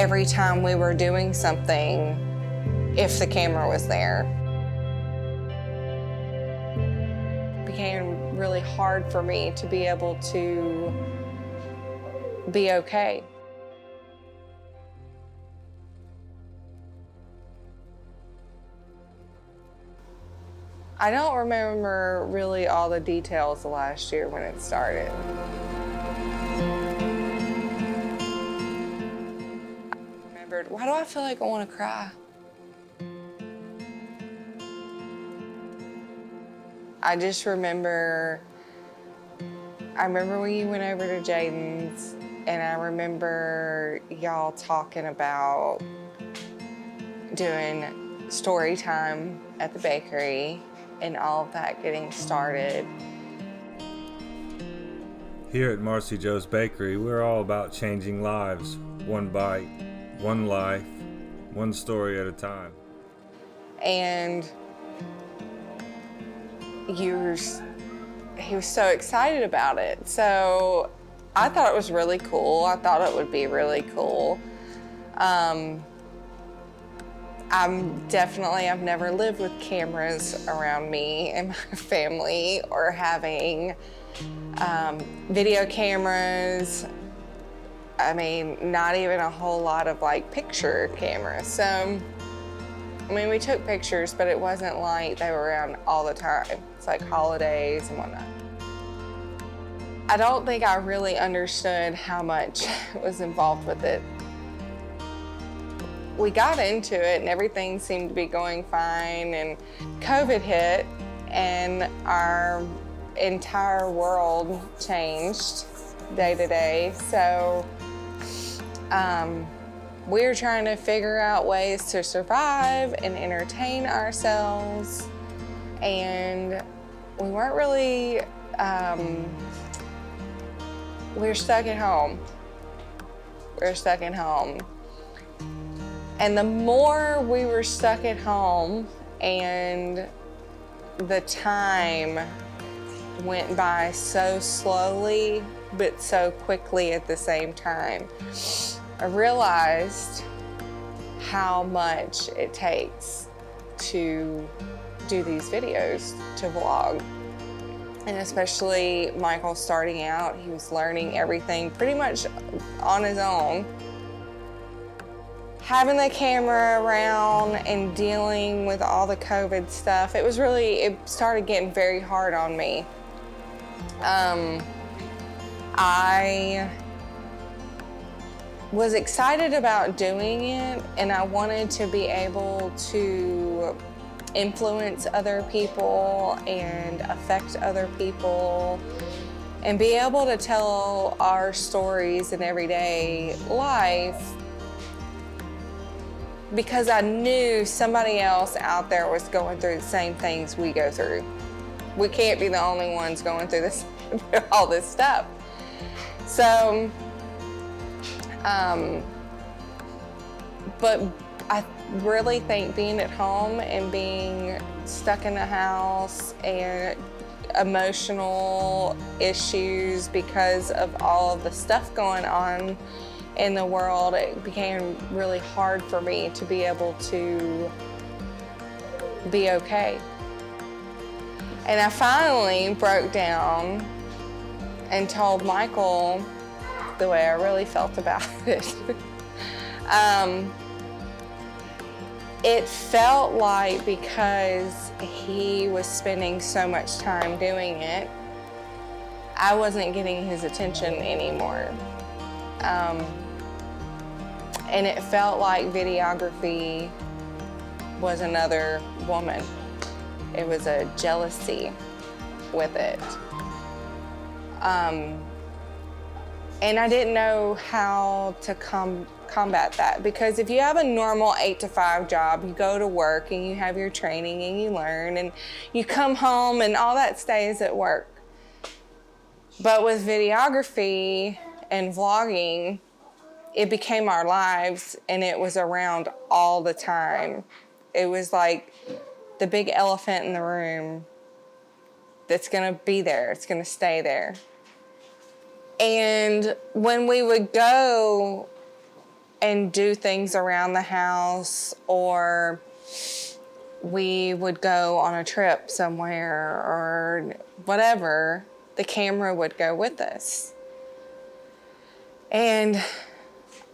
every time we were doing something if the camera was there. It became really hard for me to be able to be okay. I don't remember really all the details of last year when it started. I remembered, why do I feel like I want to cry? I just remember, when you went over to Jaden's, and I remember y'all talking about doing story time at the bakery and all of that getting started. Here at Marcy Joe's Bakery, we're all about changing lives, one bite, one life, one story at a time. And he was so excited about it. So I thought it was really cool. I thought it would be really cool. I've never lived with cameras around me and my family or having video cameras. I mean, not even a whole lot of like picture cameras. So, I mean, we took pictures, but it wasn't like they were around all the time. It's like holidays and whatnot. I don't think I really understood how much was involved with it. We got into it and everything seemed to be going fine, and COVID hit and our entire world changed day to day. So we were trying to figure out ways to survive and entertain ourselves, and we weren't really, we were stuck at home. And the more we were stuck at home and the time went by so slowly, but so quickly at the same time, I realized how much it takes to do these videos, to vlog. And especially Michael starting out, he was learning everything pretty much on his own. Having the camera around and dealing with all the COVID stuff, it started getting very hard on me. I was excited about doing it, and I wanted to be able to influence other people and affect other people and be able to tell our stories in everyday life, because I knew somebody else out there was going through the same things we go through. We can't be the only ones going through this, all this stuff. So, but I really think being at home and being stuck in the house and emotional issues because of all of the stuff going on in the world, it became really hard for me to be able to be okay. And I finally broke down and told Michael the way I really felt about it. It felt like because he was spending so much time doing it, I wasn't getting his attention anymore. And it felt like videography was another woman. It was a jealousy with it. And I didn't know how to combat that, because if you have a normal 8-to-5 job, you go to work and you have your training and you learn and you come home and all that stays at work. But with videography and vlogging, it became our lives, and it was around all the time. It was like the big elephant in the room that's gonna be there, it's gonna stay there. And when we would go and do things around the house, or we would go on a trip somewhere or whatever, the camera would go with us. And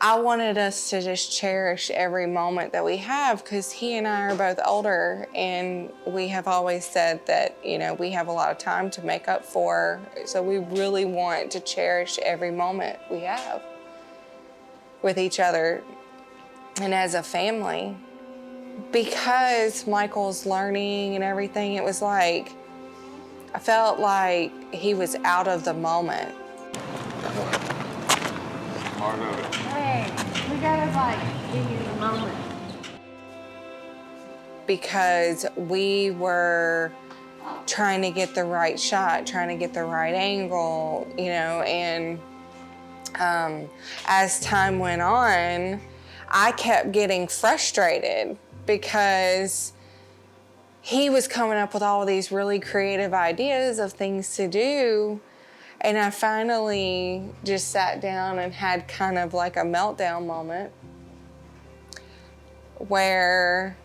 I wanted us to just cherish every moment that we have, because he and I are both older, and we have always said that, you know, we have a lot of time to make up for. So we really want to cherish every moment we have with each other and as a family. Because Michael's learning and everything, it was like, I felt like he was out of the moment. Hey, we gotta give you the moment. Because we were trying to get the right shot, trying to get the right angle, you know, and as time went on, I kept getting frustrated because he was coming up with all of these really creative ideas of things to do. And I finally just sat down and had kind of like a meltdown moment where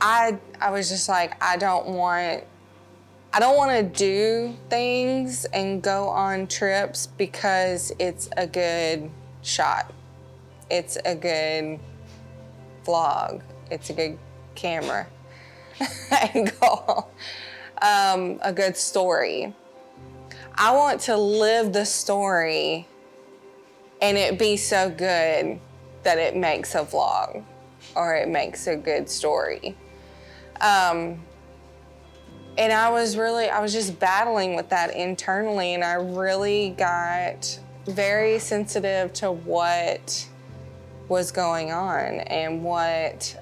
I was just like, I don't want to do things and go on trips because it's a good shot. It's a good vlog. It's a good camera angle, a good story. I want to live the story and it be so good that it makes a vlog or it makes a good story. And I was just battling with that internally, and I really got very sensitive to what was going on and what,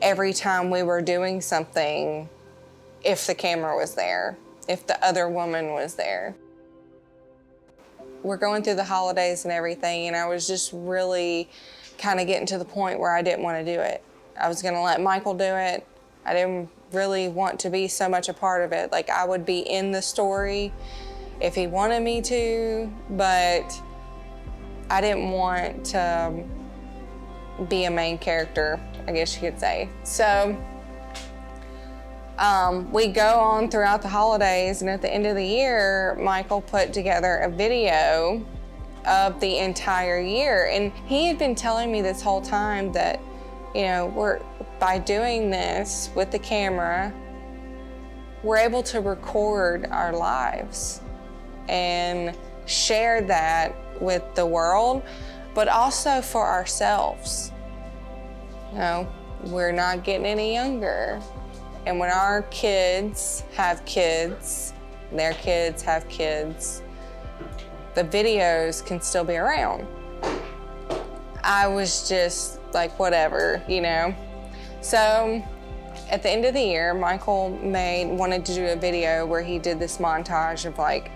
every time we were doing something, if the camera was there, if the other woman was there. We're going through the holidays and everything, and I was just really kind of getting to the point where I didn't want to do it. I was gonna let Michael do it. I didn't really want to be so much a part of it. Like, I would be in the story if he wanted me to, but I didn't want to be a main character, I guess you could say. So we go on throughout the holidays, and at the end of the year, Michael put together a video of the entire year. And he had been telling me this whole time that, you know, by doing this with the camera, we're able to record our lives and share that with the world, but also for ourselves. You know, we're not getting any younger. And when our kids have kids, their kids have kids, the videos can still be around. I was just like, whatever, you know? So at the end of the year, Michael wanted to do a video where he did this montage of like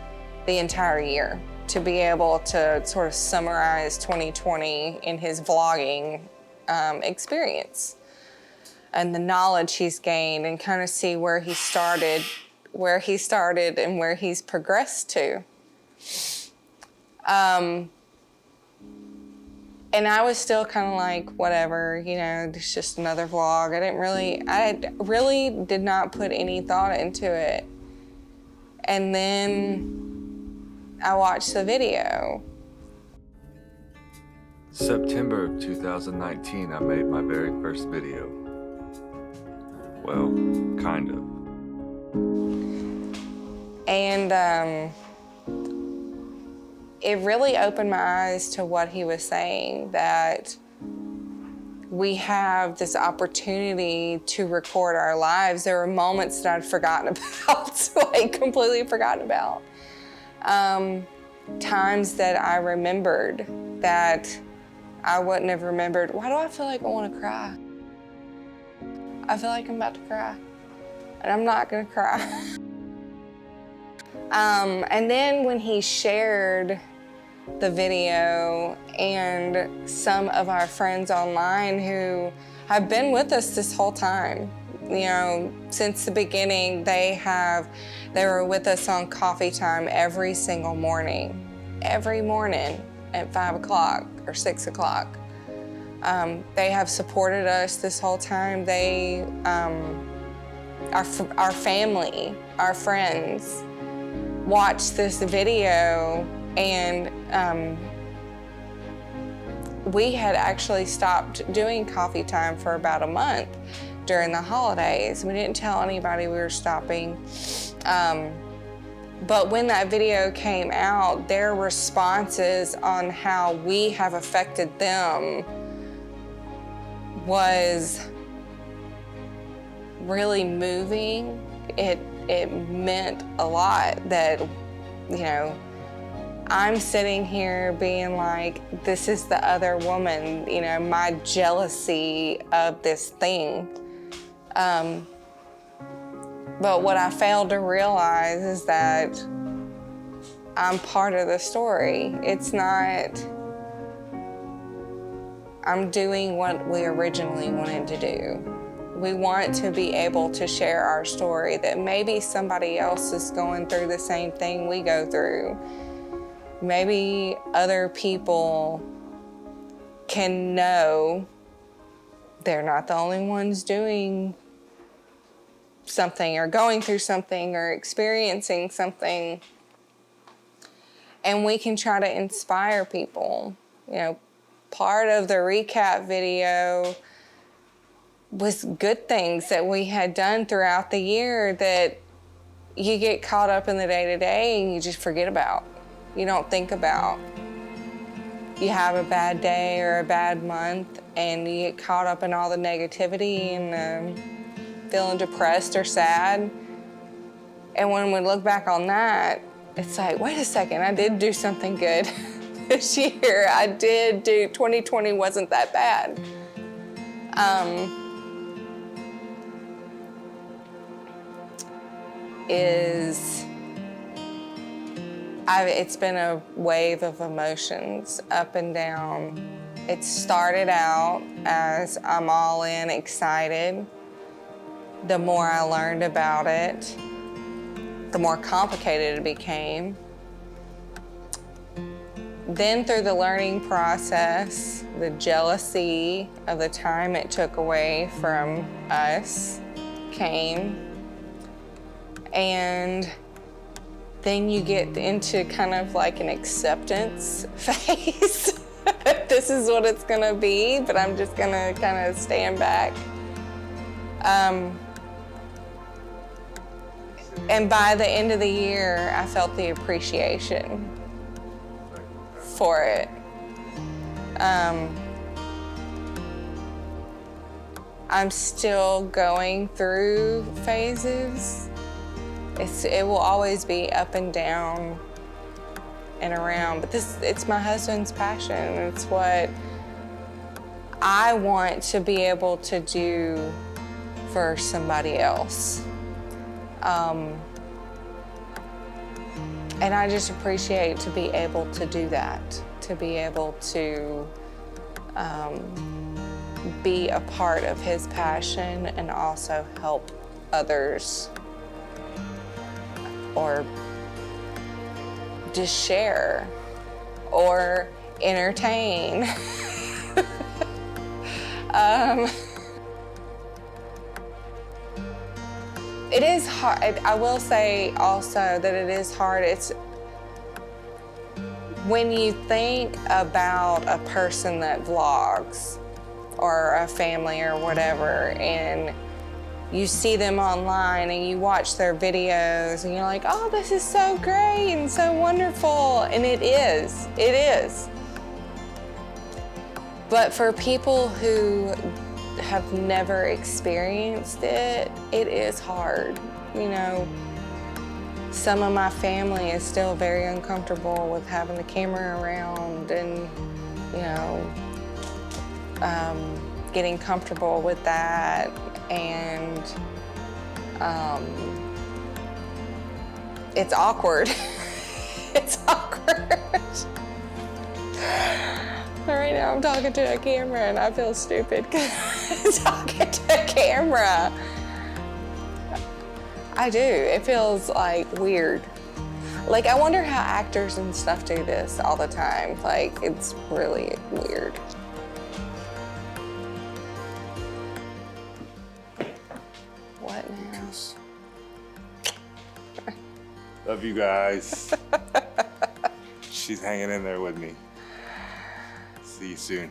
the entire year to be able to sort of summarize 2020 in his vlogging experience and the knowledge he's gained, and kind of see where he started and where he's progressed to. And I was still kind of like, whatever, you know, it's just another vlog. I really did not put any thought into it. And then I watched the video. September of 2019, I made my very first video. Well, kind of. And it really opened my eyes to what he was saying, that we have this opportunity to record our lives. There were moments that I'd forgotten about, like completely forgotten about. Times that I remembered that I wouldn't have remembered. Why do I feel like I want to cry? I feel like I'm about to cry, and I'm not gonna cry. And then when he shared the video, and some of our friends online who have been with us this whole time, you know, since the beginning, they were with us on coffee time every single morning, every morning. at 5 o'clock or 6 o'clock. They have supported us this whole time. They, our family, our friends, watched this video, and we had actually stopped doing coffee time for about a month during the holidays. We didn't tell anybody we were stopping. But when that video came out, their responses on how we have affected them was really moving. It meant a lot that, you know, I'm sitting here being like, this is the other woman, you know, my jealousy of this thing. But what I failed to realize is that I'm part of the story. It's not, I'm doing what we originally wanted to do. We want to be able to share our story, that maybe somebody else is going through the same thing we go through. Maybe other people can know they're not the only ones doing something or going through something or experiencing something. And we can try to inspire people. You know, part of the recap video was good things that we had done throughout the year that you get caught up in the day-to-day and you just forget about. You don't think about. You have a bad day or a bad month and you get caught up in all the negativity and feeling depressed or sad. And when we look back on that, it's like, wait a second, I did do something good this year. 2020 wasn't that bad. It's been a wave of emotions up and down. It started out as I'm all in, excited. The more I learned about it, the more complicated it became. Then through the learning process, the jealousy of the time it took away from us came. And then you get into kind of like an acceptance phase. This is what it's gonna be, but I'm just gonna kind of stand back. And by the end of the year, I felt the appreciation for it. I'm still going through phases. It will always be up and down and around, but it's my husband's passion. It's what I want to be able to do for somebody else. And I just appreciate to be able to do that, to be able to be a part of his passion and also help others or just share or entertain. It is hard. I will say also that it is hard. It's when you think about a person that vlogs or a family or whatever, and you see them online and you watch their videos and you're like, oh, this is so great and so wonderful. And it is. But for people who have never experienced it, it is hard. You know, some of my family is still very uncomfortable with having the camera around and, you know, getting comfortable with that. And it's awkward. It's awkward. Right now I'm talking to a camera and I feel stupid talking to a camera. I do. It feels like weird. Like, I wonder how actors and stuff do this all the time. Like, it's really weird. What now? Love you guys. She's hanging in there with me. See you soon.